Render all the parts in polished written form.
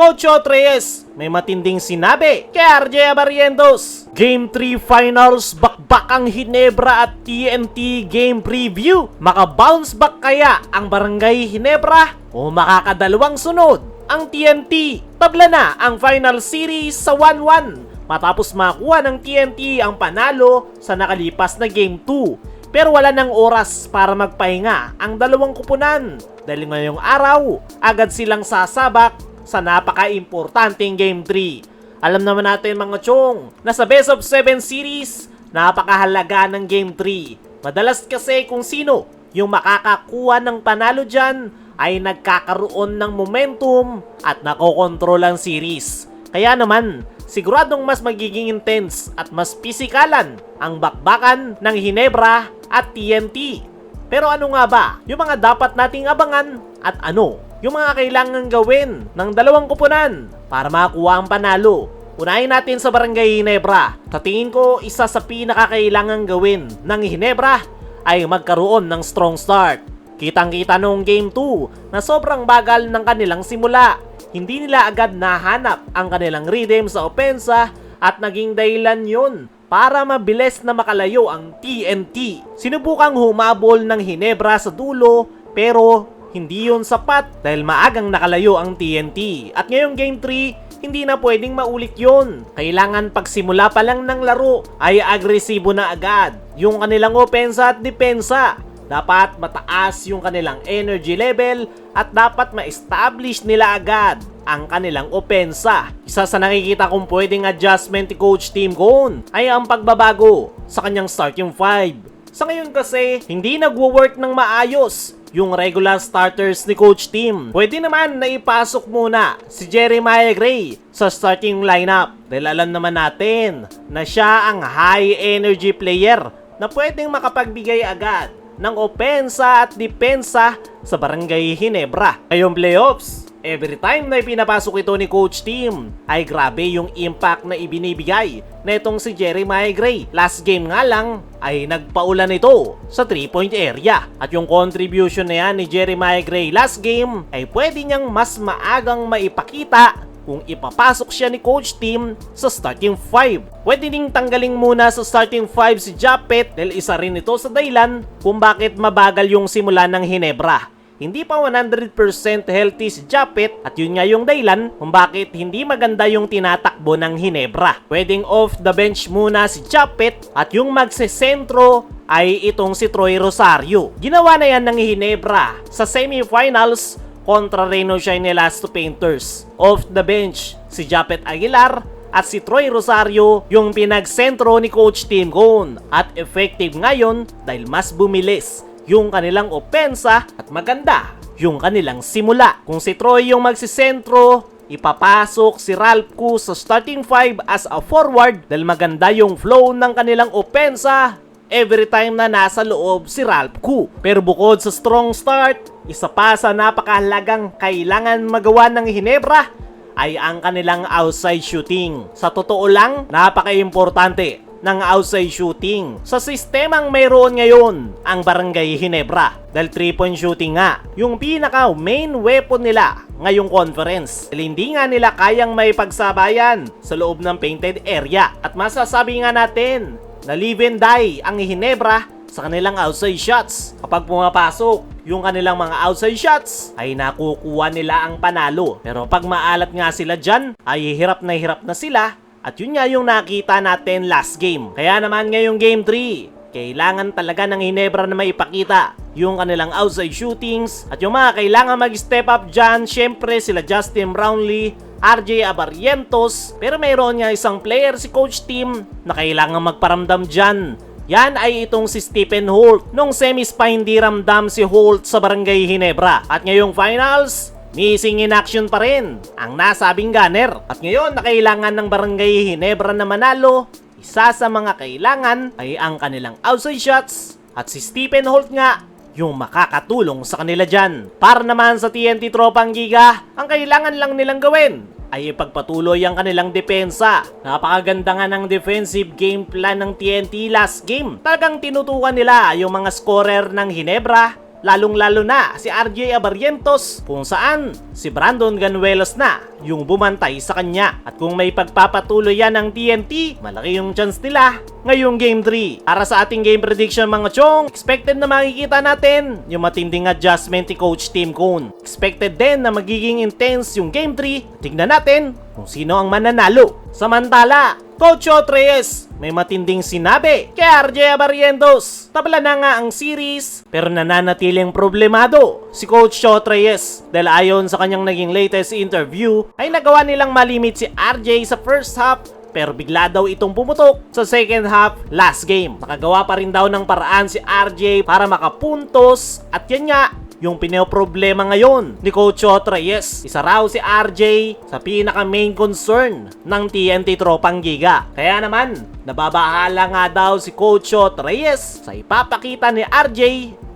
Coach Reyes may matinding sinabi kay RJ Abarientos. Game 3 Finals, bakbak ang Ginebra at TNT Game Preview. Maka-bounce back kaya ang Barangay Ginebra o makakadalawang sunod ang TNT? Tabla na ang final series sa 1-1 matapos makuha ng TNT ang panalo sa nakalipas na Game 2. Pero wala ng oras para magpahinga ang dalawang kupunan dahil ngayong araw agad silang sasabak sa napaka-importanteng Game 3. Alam naman natin mga chong na sa Best of 7 series, napakahalaga ng Game 3. Madalas kasi kung sino yung makakakuha ng panalo dyan ay nagkakaroon ng momentum at nakokontrol ang series. Kaya naman, siguradong mas magiging intense at mas pisikalan ang bakbakan ng Ginebra at TNT. Pero ano nga ba yung mga dapat nating abangan at ano yung mga kailangan gawin ng dalawang kupunan para makuha ang panalo? Unahin natin sa Barangay Ginebra. Sa tingin ko, isa sa pinakakailangan gawin ng Ginebra ay magkaroon ng strong start. Kitang-kita noong Game 2 na sobrang bagal ng kanilang simula. Hindi nila agad nahanap ang kanilang rhythm sa opensa at naging dahilan yun para mabilis na makalayo ang TNT. Sinubukang humabol ng Ginebra sa dulo pero hindi yun sapat dahil maagang nakalayo ang TNT. At ngayong Game 3, hindi na pwedeng maulit yun. Kailangan pagsimula pa lang ng laro ay agresibo na agad yung kanilang opensa at depensa. Dapat mataas yung kanilang energy level at dapat ma-establish nila agad ang kanilang opensa. Isa sa nakikita kong pwedeng adjustment ni Coach Tim Cone ay ang pagbabago sa kanyang starting 5. Sa ngayon kasi, hindi nagwo-work ng maayos yung regular starters ni Coach Tim. Pwede naman na ipasok muna si Jeremiah Gray sa starting lineup dahil alam naman natin na siya ang high energy player na pwedeng makapagbigay agad ng opensa at depensa sa Barangay Ginebra. Ngayong playoffs, every time na ipinapasok ito ni Coach Tim ay grabe yung impact na ibinibigay na itong si Jeremiah Gray. Last game nga lang ay nagpaulan ito sa 3-point area. At yung contribution na yan ni Jeremiah Gray last game ay pwede niyang mas maagang maipakita kung ipapasok siya ni Coach Tim sa starting 5. Pwede ding tanggaling muna sa starting 5 si Japet dahil isa rin ito sa dahilan kung bakit mabagal yung simula ng Ginebra. Hindi pa 100% healthy si Japet at yun nga yung dahilan kung bakit hindi maganda yung tinatakbo ng Ginebra. Pwedeng off the bench muna si Japet at yung magsesentro ay itong si Troy Rosario. Ginawa na yan ng Ginebra sa semifinals kontra Reno Shine Last Painters. Off the bench si Japet Aguilar at si Troy Rosario yung pinagsentro ni Coach Tim Cone at effective ngayon dahil mas bumilis yung kanilang opensa at maganda yung kanilang simula. Kung si Troy yung magsisentro, ipapasok si Ralph Koo sa starting 5 as a forward dahil maganda yung flow ng kanilang opensa every time na nasa loob si Ralph Koo. Pero bukod sa strong start, isa pa sa napakahalagang kailangan magawa ng Ginebra ay ang kanilang outside shooting. Sa totoo lang, napaka-importante ng outside shooting sa sistemang mayroon ngayon ang Barangay Ginebra dahil 3-point shooting nga yung pinaka main weapon nila ngayong conference dahil hindi nga nila kayang may pagsabayan sa loob ng painted area. At masasabi nga natin na live and die ang Ginebra sa kanilang outside shots. Kapag pumapasok yung kanilang mga outside shots ay nakukuha nila ang panalo. Pero pag maalat nga sila dyan ay hirap na sila. At yun nga yung nakita natin last game. Kaya naman ngayong Game 3, kailangan talaga ng Ginebra na maipakita yung kanilang outside shootings. At yung mga kailangan mag-step up dyan, syempre sila Justin Brownlee, RJ Abarientos. Pero mayroon nga isang player si Coach Tim na kailangan magparamdam dyan. Yan ay itong si Stephen Holt. Nung semis pa hindi ramdam si Holt sa Barangay Ginebra. At ngayong finals, missing in action pa rin ang nasabing gunner. At ngayon na kailangan ng Barangay Ginebra na manalo, isa sa mga kailangan ay ang kanilang outside shots. At si Stephen Holt nga yung makakatulong sa kanila dyan. Para naman sa TNT Tropang Giga, ang kailangan lang nilang gawin ay ipagpatuloy ang kanilang depensa. Napakaganda nga ng defensive game plan ng TNT last game. Talagang tinutukan nila yung mga scorer ng Ginebra lalong-lalo na si RJ Abarrientos kung saan si Brandon Ganuelos na yung bumantay sa kanya. At kung may pagpapatuloy yan ng TNT, malaki yung chance nila ngayong Game 3. Para sa ating game prediction mga chong, expected na makikita natin yung matinding adjustment ni Coach Tim Cone. Expected din na magiging intense yung Game 3. Tignan natin kung sino ang mananalo. Samantala, Coach Chot Reyes may matinding sinabi kay RJ Abarrientos. Tabla na nga ang series pero nananatiling problemado si Coach Chot Reyes dahil ayon sa kanyang naging latest interview ay nagawa nilang malimit si RJ sa first half pero bigla daw itong pumutok sa second half last game. Nakagawa pa rin daw ng paraan si RJ para makapuntos at yan nga yung pinoproblema ngayon ni Coach Chot Reyes. Isa raw si RJ sa pinaka main concern ng TNT Tropang Giga. Kaya naman, nababahala nga daw si Coach Chot Reyes sa ipapakita ni RJ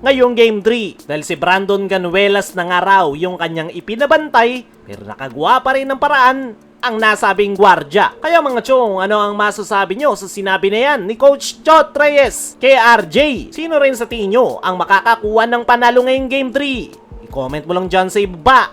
ngayong Game 3. Dahil si Brandon Ganuelas na nga raw yung kanyang ipinabantay pero nakagawa pa rin ng paraan ang nasabing gwardya. Kaya mga chong, ano ang masasabi nyo sa sinabi na yan ni Coach Chot Reyes kay RJ? Sino rin sa tingin nyo ang makakakuha ng panalo ngayong Game 3? I-comment mo lang dyan sa ibaba.